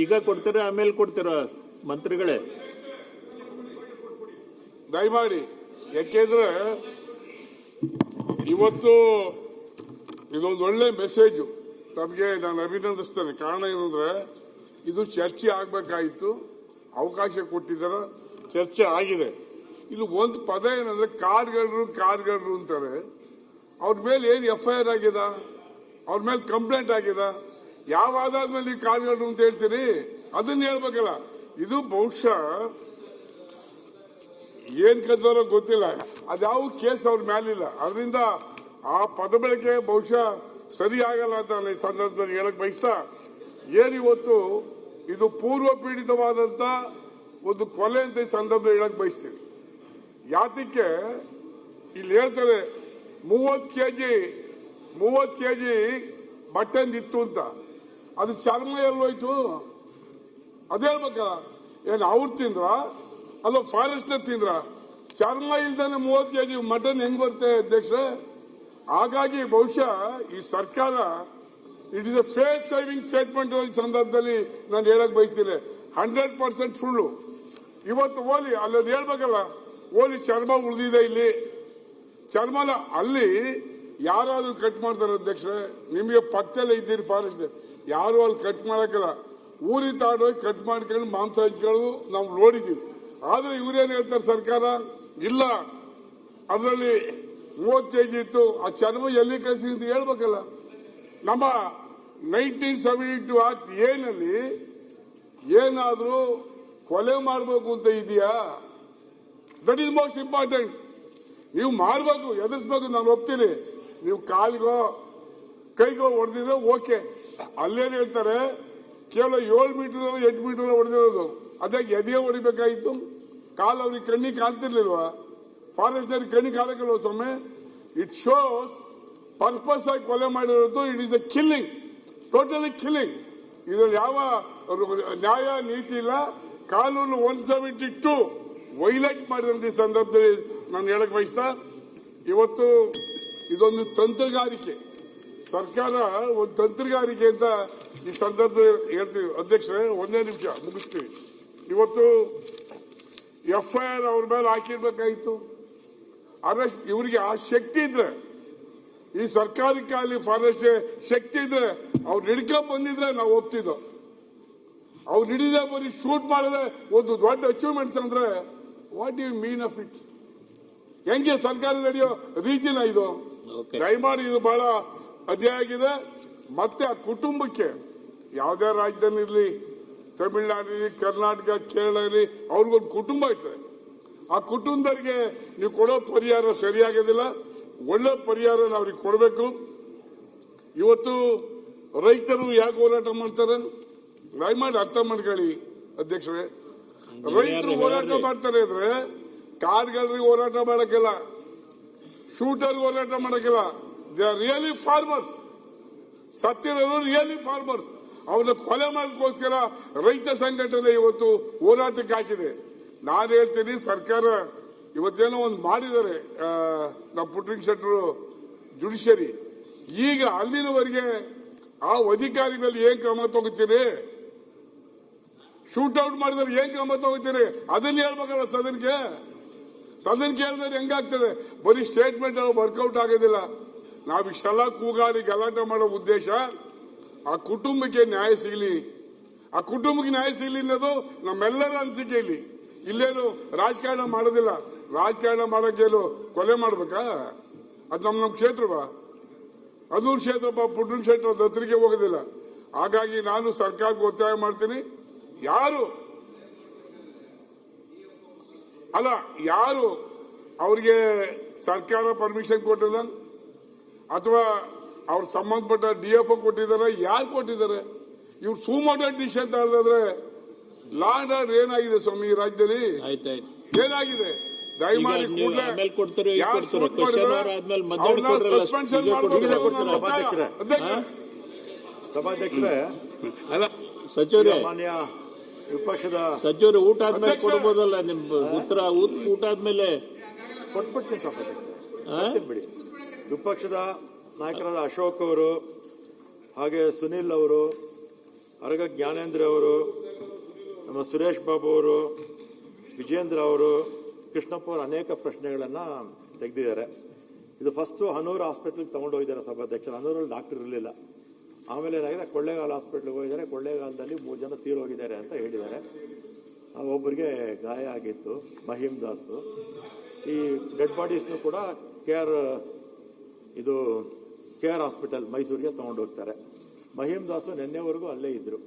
ಈಗ ಕೊಡ್ತೀರಾ ಆಮೇಲೆ ಕೊಡ್ತೀರಾ ಮಂತ್ರಿಗಳೇ? ದಯಮಾಡಿ, ಯಾಕೆಂದ್ರೆ ಇವತ್ತು ಇದೊಂದು ಒಳ್ಳೆ ಮೆಸೇಜು ತಮಗೆ ನಾನು ಅಭಿನಂದಿಸ್ತೇನೆ. ಕಾರಣ ಏನಂದ್ರೆ ಇದು ಚರ್ಚೆ ಆಗಬೇಕಾಗಿತ್ತು, ಅವಕಾಶ ಕೊಟ್ಟಿದ್ದಾರೆ, ಚರ್ಚೆ ಆಗಿದೆ. ಇಲ್ಲಿ ಒಂದು ಪದ ಏನಂದ್ರೆ ಕಾರ್ಗಳ್ರು ಅಂತಾರೆ. ಅವ್ರ ಮೇಲೆ ಏನು FIR ಆಗಿದೆ, ಅವ್ರ ಮೇಲೆ ಕಂಪ್ಲೇಂಟ್ ಆಗಿದೆ, ಯಾವ ಆಧಾರದ ಮೇಲೆ ನೀವು ಕಾರ್ಗಳ್ರು ಅಂತ ಹೇಳ್ತೀರಿ? ಅದನ್ನ ಹೇಳ್ಬೇಕಲ್ಲ. ಇದು ಬಹುಶಃ ಏನ್ ಕದ್ದಾರೋ ಗೊತ್ತಿಲ್ಲ, ಅದ್ಯಾವ ಕೇಸ್ ಅವ್ರ ಮೇಲಿಲ್ಲ. ಅದರಿಂದ ಆ ಪದ ಬಳಕೆ ಬಹುಶಃ ಸರಿ ಆಗಲ್ಲ ಅಂತ ನಾನು ಈ ಸಂದರ್ಭದಲ್ಲಿ ಹೇಳಕ್ ಬಯಸ್ತಾ, ಏನಿವತ್ತು ಇದು ಪೂರ್ವ ಪೀಡಿತವಾದಂತ ಒಂದು ಕೊಲೆ ಅಂತ ಈ ಸಂದರ್ಭದಲ್ಲಿ ಹೇಳಕ್ ಬಯಸ್ತೀನಿ. ಯಾತಕ್ಕೆ ಇಲ್ಲಿ ಹೇಳ್ತಾರೆ 30 ಕೆಜಿ ಬಟ್ಟೆಂದಿತ್ತು ಅಂತ, ಅದು ಚರ್ಮ ಎಲ್ಲೋಯ್ತು? ಅದೇ ಹೇಳ್ಬೇಕಲ್ಲ. ಏನು ಅವ್ರು ತಿಂದ್ರ ಅಲ್ಲ ಫಾರೆಸ್ಟರ್ ತಿಂದ್ರ? ಚರ್ಮ ಇಲ್ದಾನೆ 30 ಕೆಜಿ ಮಟನ್ ಹೆಂಗ್ ಬರುತ್ತೆ ಅಧ್ಯಕ್ಷರೇ? ಹಾಗಾಗಿ ಬಹುಶಃ ಈ ಸರ್ಕಾರ it is a face saving statement ಈ ಸಂದರ್ಭದಲ್ಲಿ ನಾನು ಹೇಳಕ್ ಬಯಸ್ತೀನಿ. 100% ಸುಳ್ಳು. ಇವತ್ತು ಓಲಿ ಅಲ್ಲೊಂದು ಹೇಳ್ಬೇಕಲ್ಲ, ಓಲಿ ಚರ್ಮ ಉಳಿದಿದೆ, ಇಲ್ಲಿ ಚರ್ಮನ ಅಲ್ಲಿ ಯಾರಾದ್ರೂ ಕಟ್ ಮಾಡ್ತಾರೆ ಅಧ್ಯಕ್ಷರೇ? ನಿಮಗೆ ಪಕ್ಕದಲ್ಲೇ ಇದ್ದೀರಿ ಫಾರೆಸ್ಟ್, ಯಾರು ಅಲ್ಲಿ ಕಟ್ ಮಾಡಕ್ಕಲ್ಲ. ಊರಿಗೆ ತಾಡೋಗಿ ಕಟ್ ಮಾಡ್ಕೊಂಡು ಮಾಂಸ ಹಂಚ್ಕೊಳ್ಳೋದು ನಾವು ನೋಡಿದ್ದೀವಿ. ಆದ್ರೆ ಇವ್ರೇನ್ ಹೇಳ್ತಾರೆ ಸರ್ಕಾರ, ಇಲ್ಲ ಅದರಲ್ಲಿ 30 ಕೆಜಿ ಇತ್ತು, ಆ ಚರ್ಮ ಎಲ್ಲಿ ಕಳಿಸಿ ಅಂತ ಹೇಳ್ಬೇಕಲ್ಲ. ನಮ್ಮ 1972 ಆಕ್ಟ್ ಏನಲ್ಲಿ ಏನಾದ್ರೂ ಕೊಲೆ ಮಾಡಬೇಕು ಅಂತ ಇದೆಯಾ? That is most important. ನೀವು ಮಾಡಬೇಕು, ಎದುರಿಸಬೇಕು, ನಾನು ಒಪ್ತೀನಿ. ನೀವು ಕಾಲಿಗೋ ಕೈಗೋ ಹೊಡೆದಿದ್ರೆ ಓಕೆ, ಅಲ್ಲೇನು ಹೇಳ್ತಾರೆ ಕೇವಲ 7 ಮೀಟರ್ 8 ಮೀಟರ್ ಹೊಡೆದಿರೋದು, ಅದೇ ಎದೆಯೇ ಹೊಡಿಬೇಕಾಗಿತ್ತು. ಕಾಲು ಅವ್ರಿಗೆ ಕಣ್ಣಿಗೆ ಕಾಣ್ತಿರ್ಲಿಲ್ವಾ? ಫಾರೆಸ್ಟ್ನವ್ರಿಗೆ ಕಣ್ಣಿಗೆ ಕಾಣಕ್ಕಿಲ್ವ ಸ್ವಾಮಿ? ಇಟ್ ಶೋಸ್ ಪರ್ಪಸ್ ಆಗಿ ಕೊಲೆ ಮಾಡಿರೋದು. It is A killing, totally killing. ಇದ್ರಲ್ಲಿ ಯಾವ ನ್ಯಾಯ ನೀತಿ ಇಲ್ಲ. ಕಾನೂನು 172 ವೈಲೇಟ್ ಮಾಡಿದಂತ ಈ ಸಂದರ್ಭದಲ್ಲಿ ನಾನು ಹೇಳಕ್ ಬಯಸ್ತಾ, ಇವತ್ತು ಇದೊಂದು ತಂತ್ರಗಾರಿಕೆ, ಸರ್ಕಾರ ಒಂದು ತಂತ್ರಗಾರಿಕೆ ಅಂತ ಈ ಸಂದರ್ಭದಲ್ಲಿ ಹೇಳ್ತೀವಿ. ಅಧ್ಯಕ್ಷರೇ, ಒಂದೇ ನಿಮಿಷ ಮುಗಿಸ್ತೀವಿ. ಇವತ್ತು FIR ಅವ್ರ ಮೇಲೆ ಹಾಕಿರ್ಬೇಕಾಗಿತ್ತು, ಅರೆಸ್ಟ್. ಇವರಿಗೆ ಆ ಶಕ್ತಿ ಇದ್ರೆ, ಈ ಸರ್ಕಾರಕ್ಕಾಗಲಿ ಫಾರೆಸ್ಟ್ ಶಕ್ತಿ ಇದ್ರೆ ಅವ್ರು ಹಿಡ್ಕೊಂಡ್ ಬಂದಿದ್ರೆ ನಾವು ಒಪ್ತಿದ್ದೋ. ಅವ್ರು ಹಿಡಿದೇ ಬರೀ ಶೂಟ್ ಮಾಡದೆ ಒಂದು ದೊಡ್ಡ ಅಚೀವ್ಮೆಂಟ್ಸ್ ಅಂದ್ರೆ what you mean of it? ಹೆಂಗೆ ಸರ್ಕಾರ ನಡೆಯೋ ರೀತಿನ ಇದು? ದಯಮಾಡಿ ಇದು ಬಹಳ ಅನ್ಯಾಯ ಆಗಿದೆ. ಮತ್ತೆ ಆ ಕುಟುಂಬಕ್ಕೆ ಯಾವುದೇ ರಾಜ್ಯದಲ್ಲಿರಲಿ, ತಮಿಳುನಾಡು ಇರಲಿ, ಕರ್ನಾಟಕ, ಕೇರಳ ಇರಲಿ, ಅವ್ರಿಗೊಂದು ಕುಟುಂಬ ಇರ್ತದೆ. ಆ ಕುಟುಂಬದವರಿಗೆ ನೀವು ಕೊಡೋ ಪರಿಹಾರ ಸರಿಯಾಗೋದಿಲ್ಲ. ಒಳ್ಳೆ ಪರಿಹಾರ ಅವ್ರಿಗೆ ಕೊಡಬೇಕು. ಇವತ್ತು ರೈತರು ಯಾಕೆ ಹೋರಾಟ ಮಾಡ್ತಾರೆ ದಯಮಾಡಿ ಅರ್ಥ ಮಾಡ್ಕೊಳ್ಳಿ ಅಧ್ಯಕ್ಷರೇ. ರೈತರು ಹೋರಾಟ ಮಾಡ್ತಾರೆ ಅಂದ್ರೆ ಕಾರ್ಗಳ್ರಿಗೆ ಹೋರಾಟ ಮಾಡಕ್ಕಿಲ್ಲ, ಶೂಟರ್ ಹೋರಾಟ ಮಾಡಕ್ಕಿಲ್ಲ. They are really farmers. ಸತ್ತಿರೋರು ರಿಯಲಿ ಫಾರ್ಮರ್ಸ್. ಅವ್ರನ್ನ ಕೊಲೆ ಮಾಡೋದಕ್ಕೋಸ್ಕರ ರೈತ ಸಂಘಟನೆ ಇವತ್ತು ಹೋರಾಟಕ್ಕೆ ಹಾಕಿದೆ. ನಾನು ಹೇಳ್ತೀನಿ, ಸರ್ಕಾರ ಇವತ್ತೇನೋ ಒಂದು ಮಾಡಿದ್ದಾರೆ ನಮ್ಮ ಪುಟ್ಟರಂಗ ಶೆಟ್ಟರು ಜುಡಿಷಿಯರಿ. ಈಗ ಅಲ್ಲಿನವರೆಗೆ ಆ ಅಧಿಕಾರಿ ಮೇಲೆ ಏನ್ ಕ್ರಮ ತಗೋತೀರಿ? ಶೂಟ್ ಔಟ್ ಮಾಡಿದ್ರೆ ಏನ್ ಕ್ರಮ ತಗೋತೀರಿ? ಅದನ್ನ ಹೇಳ್ಬೇಕಲ್ಲ ಸದನ್ಗೆ. ಸದನ್ಗೆ ಹೇಳಿದ್ರೆ ಹೆಂಗಾಗ್ತದೆ? ಬರೀ ಸ್ಟೇಟ್ಮೆಂಟ್ ವರ್ಕೌಟ್ ಆಗೋದಿಲ್ಲ. ನಾವು ಇಷ್ಟೆಲ್ಲ ಕೂಗಾಡಿ ಗಲಾಟೆ ಮಾಡೋ ಉದ್ದೇಶ ಆ ಕುಟುಂಬಕ್ಕೆ ನ್ಯಾಯ ಸಿಗಲಿ. ಆ ಕುಟುಂಬಕ್ಕೆ ನ್ಯಾಯ ಸಿಗಲಿ ಅನ್ನೋದು ನಮ್ಮೆಲ್ಲರ ಅನಿಸಿಕೆ. ಇಲ್ಲೇನು ರಾಜಕಾರಣ ಮಾಡೋದಿಲ್ಲ. ರಾಜಕಾರಣ ಮಾಡೋಕ್ಕೇನು ಕೊಲೆ ಮಾಡ್ಬೇಕಾ? ಅದು ನಮ್ಮ ಕ್ಷೇತ್ರವಾ? ಅದೂರು ಕ್ಷೇತ್ರಪ್ಪ. ಪುಟ್ಟರಂಗ ಶೆಟ್ಟರ ದತ್ತರಿಗೆ ಹೋಗೋದಿಲ್ಲ. ಹಾಗಾಗಿ ನಾನು ಸರ್ಕಾರಕ್ಕೆ ಒತ್ತಾಯ ಮಾಡ್ತೀನಿ, ಯಾರು ಅವ್ರಿಗೆ ಸರ್ಕಾರ ಪರ್ಮಿಷನ್ ಕೊಟ್ಟಿಲ್ಲ ಅಥವಾ ಅವ್ರ ಸಂಬಂಧಪಟ್ಟ DFO ಕೊಟ್ಟಿದ್ದಾರೆ, ಯಾರು ಕೊಟ್ಟಿದ್ದಾರೆ? ಇವ್ರು ಸುಮೋಟೋ ಡಿಸಿಷನ್ ತಗೊಳ್ಳೋದ್ರೆ ಲಾ ಅಂಡ್ ಆರ್ಡರ್ ಏನಾಗಿದೆ ಸ್ವಾಮಿ ಈ ರಾಜ್ಯದಲ್ಲಿ? ಏನಾಗಿದೆ? ದಯಮಾಡಿ ಕೂಡಲೇ ಸಸ್ಪೆನ್ಷನ್ ಸಭಾಧ್ಯಕ್ಷರೇ, ಸಚಿವರೇ, ಮಾನ್ಯ ವಿಪಕ್ಷದ ಸಚಿವರು ಊಟ ಆದ್ಮೇಲೆ ಕೊಡ್ಬೋದಲ್ಲ ನಿಮ್ ಉತ್ತರ? ಊಟ ಆದ್ಮೇಲೆ ಕೊಟ್ಬಿಡ್ತೀನಿ ಸಭಾಧ್ಯಕ್ಷ. ಬಿಡಿ. ವಿಪಕ್ಷದ ನಾಯಕರಾದ ಅಶೋಕ್ ಅವರು, ಹಾಗೆ ಸುನಿಲ್ ಅವರು, ಅರಗ ಜ್ಞಾನೇಂದ್ರ ಅವರು, ನಮ್ಮ ಸುರೇಶ್ ಬಾಬು ಅವರು, ವಿಜೇಂದ್ರ ಅವರು, ಕೃಷ್ಣಪ್ಪ ಅವರು ಅನೇಕ ಪ್ರಶ್ನೆಗಳನ್ನು ತೆಗೆದಿದ್ದಾರೆ. ಇದು ಫಸ್ಟು ಹನೂರು ಹಾಸ್ಪಿಟ್ಲಿಗೆ ತೊಗೊಂಡೋಗಿದ್ದಾರೆ ಸಭಾಧ್ಯಕ್ಷರು. ಹನೂರಲ್ಲಿ ಡಾಕ್ಟರ್ ಇರಲಿಲ್ಲ. ಆಮೇಲೆ ಏನಾಗಿದೆ, ಕೊಳ್ಳೇಗಾಲ ಹಾಸ್ಪಿಟ್ಲಿಗೆ ಹೋಗಿದ್ದಾರೆ. ಕೊಳ್ಳೇಗಾಲದಲ್ಲಿ 3 ಜನ ತೀರೋಗಿದ್ದಾರೆ ಅಂತ ಹೇಳಿದ್ದಾರೆ. ಒಬ್ಬರಿಗೆ ಗಾಯ ಆಗಿತ್ತು, ಮಹೀಮ್ ದಾಸು. ಈ ಡೆಡ್ ಬಾಡೀಸ್ನು ಕೂಡ ಕೆ ಆರ್ ಹಾಸ್ಪಿಟಲ್ ಮೈಸೂರಿಗೆ ತೊಗೊಂಡೋಗ್ತಾರೆ. ಮಹೀಮ್ ದಾಸು ನಿನ್ನೆವರೆಗೂ ಅಲ್ಲೇ ಇದ್ದರು.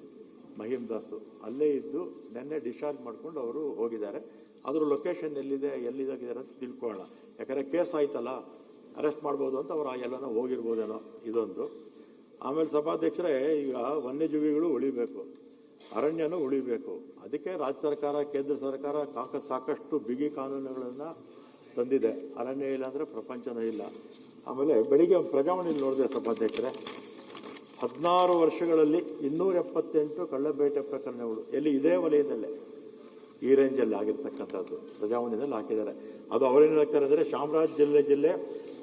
ಮಹೀಮ್ ದಾಸು ಅಲ್ಲೇ ಇದ್ದು ನಿನ್ನೆ ಡಿಸ್ಚಾರ್ಜ್ ಮಾಡ್ಕೊಂಡು ಅವರು ಹೋಗಿದ್ದಾರೆ. ಅದ್ರ ಲೊಕೇಶನ್ ಎಲ್ಲಿದಾಗಿದ್ದಾರೆ ಅಂತ ತಿಳ್ಕೊಳ್ಳೋಣ. ಯಾಕಂದರೆ ಕೇಸ್ ಆಯ್ತಲ್ಲ, ಅರೆಸ್ಟ್ ಮಾಡ್ಬೋದು ಅಂತ ಅವ್ರು ಎಲ್ಲನೋ ಹೋಗಿರ್ಬೋದೇನೋ, ಇದೊಂದು. ಆಮೇಲೆ ಸಭಾಧ್ಯಕ್ಷರೇ, ಈಗ ವನ್ಯಜೀವಿಗಳು ಉಳಿಬೇಕು, ಅರಣ್ಯನೂ ಉಳಿಬೇಕು. ಅದಕ್ಕೆ ರಾಜ್ಯ ಸರ್ಕಾರ, ಕೇಂದ್ರ ಸರ್ಕಾರ ಸಾಕಷ್ಟು ಬಿಗಿ ಕಾನೂನುಗಳನ್ನು ತಂದಿದೆ. ಅರಣ್ಯ ಇಲ್ಲ ಅಂದರೆ ಪ್ರಪಂಚನೂ ಇಲ್ಲ. ಆಮೇಲೆ ಬೆಳಿಗ್ಗೆ ಪ್ರಜಾವಾಣಿಯಲ್ಲಿ ನೋಡಿದೆ ಸಭಾಧ್ಯಕ್ಷರೇ, 16 ವರ್ಷಗಳಲ್ಲಿ 278 ಕಳ್ಳಬೇಟೆ ಪ್ರಕರಣಗಳು ಎಲ್ಲಿ ಇದೇ ವಲಯದಲ್ಲೇ, ಈ ರೇಂಜಲ್ಲಿ ಆಗಿರ್ತಕ್ಕಂಥದ್ದು ಪ್ರಜಾವಾಣಿಯಲ್ಲಿ ಹಾಕಿದ್ದಾರೆ. ಅದು ಅವರೇನು ಹಾಕ್ತಾರೆ ಅಂದರೆ, ಚಾಮರಾಜ ಜಿಲ್ಲೆ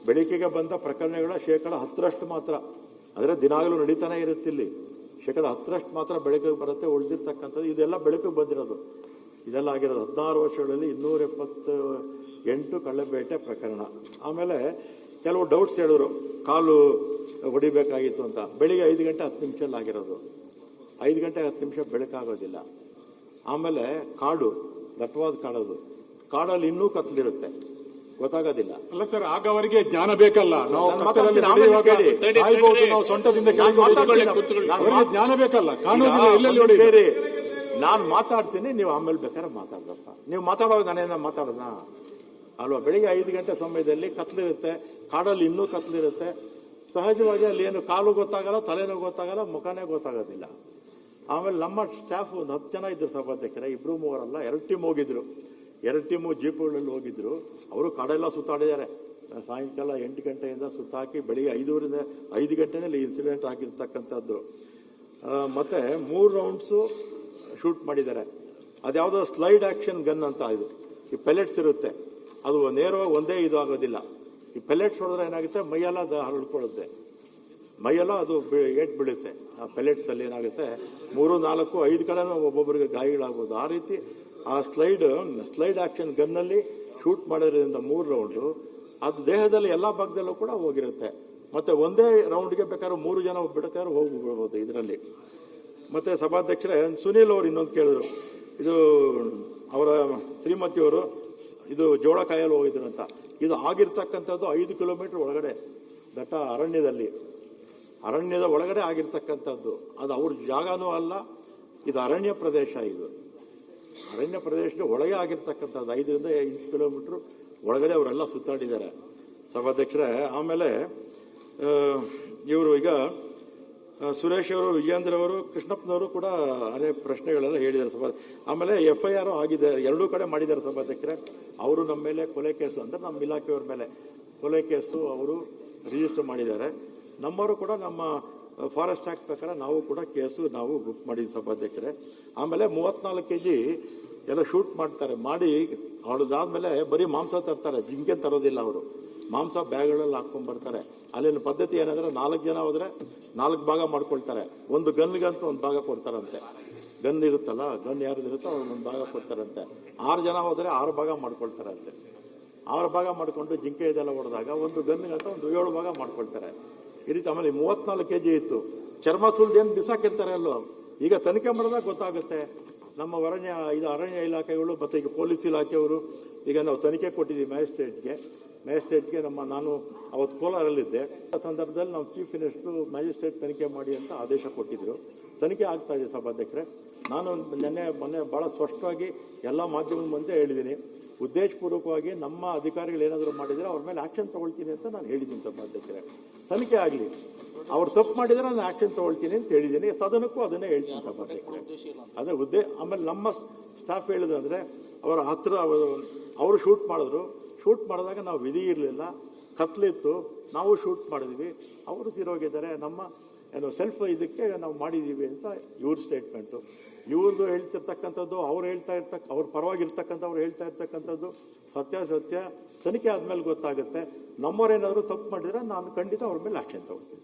ಬೆಳಕಿಗೆ ಬಂದ ಪ್ರಕರಣಗಳ 10% ಮಾತ್ರ, ಅಂದರೆ ದಿನಾಗಲೂ ನಡೀತಾನೆ ಇರುತ್ತಿಲ್ಲಿ, 10% ಮಾತ್ರ ಬೆಳಕಿಗೆ ಬರುತ್ತೆ. ಉಳಿದಿರ್ತಕ್ಕಂಥದ್ದು ಇದೆಲ್ಲ ಬೆಳಕಿಗೆ ಬಂದಿರೋದು. ಇದೆಲ್ಲ ಆಗಿರೋದು 16 ವರ್ಷಗಳಲ್ಲಿ 278 ಕಳ್ಳಬೇಟೆ ಪ್ರಕರಣ. ಆಮೇಲೆ ಕೆಲವು ಡೌಟ್ಸ್ ಹೇಳಿದ್ರು, ಕಾಲು ಹೊಡಿಬೇಕಾಗಿತ್ತು ಅಂತ. ಬೆಳಿಗ್ಗೆ 5 ಗಂಟೆ 10 ನಿಮಿಷದಲ್ಲಿ ಆಗಿರೋದು. 5 ಗಂಟೆ 10 ನಿಮಿಷ ಬೆಳಕಾಗೋದಿಲ್ಲ. ಆಮೇಲೆ ಕಾಡು, ದಟ್ಟವಾದ ಕಾಡೋದು, ಕಾಡಲ್ಲಿ ಇನ್ನೂ ಕತ್ತಲಿರುತ್ತೆ, ಗೊತ್ತಾಗೋದಿಲ್ಲ. ಅಲ್ಲ ಸರ್, ಆಗ ಅವರಿಗೆ ಜ್ಞಾನ ಬೇಕಲ್ಲ. ನಾವು ಸೊಂಟದಿಂದ ಅವರಿಗೆ ಜ್ಞಾನ ಬೇಕಲ್ಲ, ಕಾನೂನು ಎಲ್ಲೆಲ್ಲಿ ಸೇರಿ ನಾನು ಮಾತಾಡ್ತೀನಿ, ನೀವು ಆಮೇಲೆ ಬೇಕಾದ್ರೆ ಮಾತಾಡ್ಬೇಕ. ನೀವು ಮಾತಾಡೋವಾಗ ನಾನೇನ ಮಾತಾಡೋಣ ಅಲ್ವಾ? ಬೆಳಿಗ್ಗೆ 5 ಗಂಟೆ ಸಮಯದಲ್ಲಿ ಕತ್ಲಿರುತ್ತೆ, ಕಾಡಲ್ಲಿ ಇನ್ನೂ ಕತ್ಲಿರುತ್ತೆ. ಸಹಜವಾಗಿ ಅಲ್ಲಿ ಏನು ಕಾಲು ಗೊತ್ತಾಗಲ್ಲ, ತಲೆನೂ ಗೊತ್ತಾಗಲ್ಲ, ಮುಖನೇ ಗೊತ್ತಾಗೋದಿಲ್ಲ. ಆಮೇಲೆ ನಮ್ಮ ಸ್ಟಾಫ್ 10 ಜನ ಇದ್ರು ಸಭಾಧ್ಯಕ್ಷರೇ, 2-3 ಅಲ್ಲ, 2 ಟೀಮ್ ಹೋಗಿದ್ರು. 2 ಟೀಮು ಜೀಪುಗಳಲ್ಲಿ ಹೋಗಿದ್ರು. ಅವರು ಕಾಡೆಲ್ಲ ಸುತ್ತಾಡಿದ್ದಾರೆ. ಸಾಯಂಕಾಲ 8 ಗಂಟೆಯಿಂದ ಸುತ್ತಾಕಿ ಬೆಳಿಗ್ಗೆ 5 ಗಂಟೆನಲ್ಲಿ ಇನ್ಸಿಡೆಂಟ್ ಆಗಿರ್ತಕ್ಕಂಥದ್ದು. ಮತ್ತೆ 3 ರೌಂಡ್ಸು ಶೂಟ್ ಮಾಡಿದ್ದಾರೆ. ಅದ್ಯಾವುದೋ ಸ್ಲೈಡ್ ಆಕ್ಷನ್ ಗನ್ ಅಂತ, ಇದು ಈ ಪೆಲೆಟ್ಸ್ ಇರುತ್ತೆ, ಅದು ನೇರವಾಗಿ ಒಂದೇ ಇದು ಆಗೋದಿಲ್ಲ. ಈ ಪೆಲೆಟ್ಸ್ ಹೊಡೆದ್ರೆ ಏನಾಗುತ್ತೆ, ಮೈಯೆಲ್ಲ ಹರಳ್ಕೊಳ್ಳುತ್ತೆ, ಮೈಯೆಲ್ಲ ಅದು ಏಟ್ ಬೀಳುತ್ತೆ. ಆ ಪೆಲೆಟ್ಸ್ ಅಲ್ಲಿ ಏನಾಗುತ್ತೆ, 3, 4, 5 ಕಡೆನೂ ಒಬ್ಬೊಬ್ಬರಿಗೆ ಗಾಯಗಳಾಗ್ಬೋದು. ಆ ರೀತಿ ಆ ಸ್ಲೈಡ್ ಆಕ್ಷನ್ ಗನ್ನಲ್ಲಿ ಶೂಟ್ ಮಾಡೋದ್ರಿಂದ 3 ರೌಂಡು ಅದು ದೇಹದಲ್ಲಿ ಎಲ್ಲ ಭಾಗದಲ್ಲೂ ಕೂಡ ಹೋಗಿರುತ್ತೆ. ಮತ್ತೆ ಒಂದೇ ರೌಂಡ್ಗೆ ಬೇಕಾದ್ರೆ 3 ಜನ ಬಿಡಬೇಕಾದ್ರೆ ಹೋಗ್ಬಿಡ್ಬೋದು ಇದರಲ್ಲಿ. ಮತ್ತೆ ಸಭಾಧ್ಯಕ್ಷರೇ, ಸುನೀಲ್ ಅವರು ಇನ್ನೊಂದು ಕೇಳಿದ್ರು, ಇದು ಅವರ ಶ್ರೀಮತಿಯವರು ಇದು ಜೋಳ ಕಾಯಲು ಹೋಗಿದ್ರು ಅಂತ. ಇದು ಆಗಿರ್ತಕ್ಕಂಥದ್ದು 5 ಕಿಲೋಮೀಟರ್ ಒಳಗಡೆ ದಟ್ಟ ಅರಣ್ಯದ ಒಳಗಡೆ ಆಗಿರ್ತಕ್ಕಂಥದ್ದು. ಅದು ಅವ್ರ ಜಾಗನೂ ಅಲ್ಲ, ಇದು ಅರಣ್ಯ ಪ್ರದೇಶ. ಇದು ಅರಣ್ಯ ಪ್ರದೇಶದ ಒಳಗೆ ಆಗಿರ್ತಕ್ಕಂಥದ್ದು. 5ರಿಂದ 8 ಕಿಲೋಮೀಟರ್ ಒಳಗಡೆ ಅವರೆಲ್ಲ ಸುತ್ತಾಡಿದ್ದಾರೆ ಸಭಾಧ್ಯಕ್ಷರೇ. ಆಮೇಲೆ ಇವರು ಈಗ ಸುರೇಶ್ ಅವರು, ವಿಜೇಂದ್ರ ಅವರು, ಕೃಷ್ಣಪ್ಪನವರು ಕೂಡ ಅನೇಕ ಪ್ರಶ್ನೆಗಳೆಲ್ಲ ಹೇಳಿದ್ದಾರೆ ಸಭಾ. ಆಮೇಲೆ FIR ಆಗಿದೆ, 2 ಕಡೆ ಮಾಡಿದ್ದಾರೆ ಸಭಾಧ್ಯಕ್ಷರೇ. ಅವರು ನಮ್ಮ ಮೇಲೆ ಕೊಲೆ ಕೇಸು ಅಂದರೆ ನಮ್ಮ ಇಲಾಖೆಯವ್ರ ಮೇಲೆ ಕೊಲೆ ಕೇಸು ಅವರು ರಿಜಿಸ್ಟರ್ ಮಾಡಿದ್ದಾರೆ. ನಮ್ಮವರು ಕೂಡ ನಮ್ಮ ಫಾರೆಸ್ಟ್ ಆಕ್ಟ್ ಪ್ರಕಾರ ನಾವು ಕೂಡ ಕೇಸು ಬುಕ್ ಮಾಡಿದ್ವಿ ಸಭಾಧ್ಯಕ್ಷರೇ. ಆಮೇಲೆ 34 kg ಎಲ್ಲ ಶೂಟ್ ಮಾಡ್ತಾರೆ. ಮಾಡಿ ಅವಳದಾದ್ಮೇಲೆ ಬರೀ ಮಾಂಸ ತರ್ತಾರೆ, ಜಿಂಕೆ ತರೋದಿಲ್ಲ ಅವರು. ಮಾಂಸ ಬ್ಯಾಗ್ಗಳಲ್ಲಿ ಹಾಕೊಂಡ್ ಬರ್ತಾರೆ. ಅಲ್ಲಿನ ಪದ್ಧತಿ ಏನಂದ್ರೆ, 4 ಜನ ಹೋದ್ರೆ 4 ಭಾಗ ಮಾಡ್ಕೊಳ್ತಾರೆ. ಒಂದು ಗನ್ಗಂತೂ 1 ಭಾಗ ಕೊಡ್ತಾರಂತೆ. ಗನ್ ಇರುತ್ತಲ್ಲ, ಗನ್ ಯಾರ್ದು ಇರುತ್ತೋ ಅವ್ರು 1 ಭಾಗ ಕೊಡ್ತಾರಂತೆ. 6 ಜನ ಹೋದ್ರೆ 6 ಭಾಗ ಮಾಡ್ಕೊಳ್ತಾರಂತೆ. 6 ಭಾಗ ಮಾಡ್ಕೊಂಡು ಜಿಂಕೆ ಇದೆಲ್ಲ ಹೊಡೆದಾಗ ಒಂದು ಗನ್ಗಂತ ಒಂದು 7 ಭಾಗ ಮಾಡ್ಕೊಳ್ತಾರೆ. ಈ ರೀತಿ. ಆಮೇಲೆ 34 kg ಇತ್ತು. ಚರ್ಮ ಸುಲ್ದೇನು ಬಿಸಾಕಿರ್ತಾರೆ ಅಲ್ಲೋ. ಈಗ ತನಿಖೆ ಮಾಡಿದಾಗ ಗೊತ್ತಾಗುತ್ತೆ. ನಮ್ಮ ಅರಣ್ಯ ಇಲಾಖೆಗಳು ಮತ್ತು ಈಗ ಪೊಲೀಸ್ ಇಲಾಖೆಯವರು ಈಗ ನಾವು ತನಿಖೆ ಕೊಟ್ಟಿದ್ದೀವಿ ಮ್ಯಾಜಿಸ್ಟ್ರೇಟ್ಗೆ. ನಾನು ಅವತ್ತು ಕೋಲಾರಲ್ಲಿದ್ದೆ. ಆ ಸಂದರ್ಭದಲ್ಲಿ ನಾವು ಚೀಫ್ ಮಿನಿಸ್ಟರ್ ಮ್ಯಾಜಿಸ್ಟ್ರೇಟ್ ತನಿಖೆ ಮಾಡಿ ಅಂತ ಆದೇಶ ಕೊಟ್ಟಿದ್ರು. ತನಿಖೆ ಆಗ್ತಾ ಇದೆ ಸಭಾಧ್ಯಕ್ಷರೇ. ನಾನು ಮೊನ್ನೆ ಭಾಳ ಸ್ಪಷ್ಟವಾಗಿ ಎಲ್ಲ ಮಾಧ್ಯಮದ ಮುಂದೆ ಹೇಳಿದ್ದೀನಿ, ಉದ್ದೇಶಪೂರ್ವಕವಾಗಿ ನಮ್ಮ ಅಧಿಕಾರಿಗಳು ಏನಾದರೂ ಮಾಡಿದರೆ ಅವ್ರ ಮೇಲೆ ಆಕ್ಷನ್ ತಗೊಳ್ತೀನಿ ಅಂತ ನಾನು ಹೇಳಿದ್ದೀನಿ ಸಭಾಧ್ಯಕ್ಷರೇ. ತನಿಖೆ ಆಗಲಿ, ಅವ್ರು ತಪ್ಪು ಮಾಡಿದರೆ ನಾನು ಆಕ್ಷನ್ ತಗೊಳ್ತೀನಿ ಅಂತ ಹೇಳಿದ್ದೀನಿ. ಸದನಕ್ಕೂ ಅದನ್ನೇ ಹೇಳ್ತೀನಿ ಸಭಾಧ್ಯಕ್ಷರೇ. ಅದೇ ಆಮೇಲೆ ನಮ್ಮ ಸ್ಟಾಫ್ ಹೇಳಿದಂದ್ರೆ, ಅವರ ಹತ್ರ ಅವರು ಶೂಟ್ ಮಾಡಿದ್ರು. ಶೂಟ್ ಮಾಡಿದಾಗ ನಾವು ವಿಧಿ ಇರಲಿಲ್ಲ, ಕತ್ಲಿತ್ತು, ನಾವು ಶೂಟ್ ಮಾಡಿದ್ವಿ. ಅವರು ತೀರೋಗಿದ್ದಾರೆ. ನಮ್ಮ ಸೆಲ್ಫ್ ಇದಕ್ಕೆ ನಾವು ಮಾಡಿದ್ದೀವಿ ಅಂತ ಇವ್ರ ಸ್ಟೇಟ್ಮೆಂಟು. ಇವ್ರದ್ದು ಹೇಳ್ತಿರ್ತಕ್ಕಂಥದ್ದು, ಅವ್ರ ಪರವಾಗಿರ್ತಕ್ಕಂಥವ್ರು ಹೇಳ್ತಾ ಇರ್ತಕ್ಕಂಥದ್ದು ಸತ್ಯ ತನಿಖೆ ಆದ್ಮೇಲೆ ಗೊತ್ತಾಗುತ್ತೆ. ನಮ್ಮವ್ರೇನಾದರೂ ತಪ್ಪು ಮಾಡಿದ್ರೆ ನಾನು ಖಂಡಿತ ಅವ್ರ ಮೇಲೆ ಆಕ್ಷನ್ ತಗೊಳ್ತೀನಿ.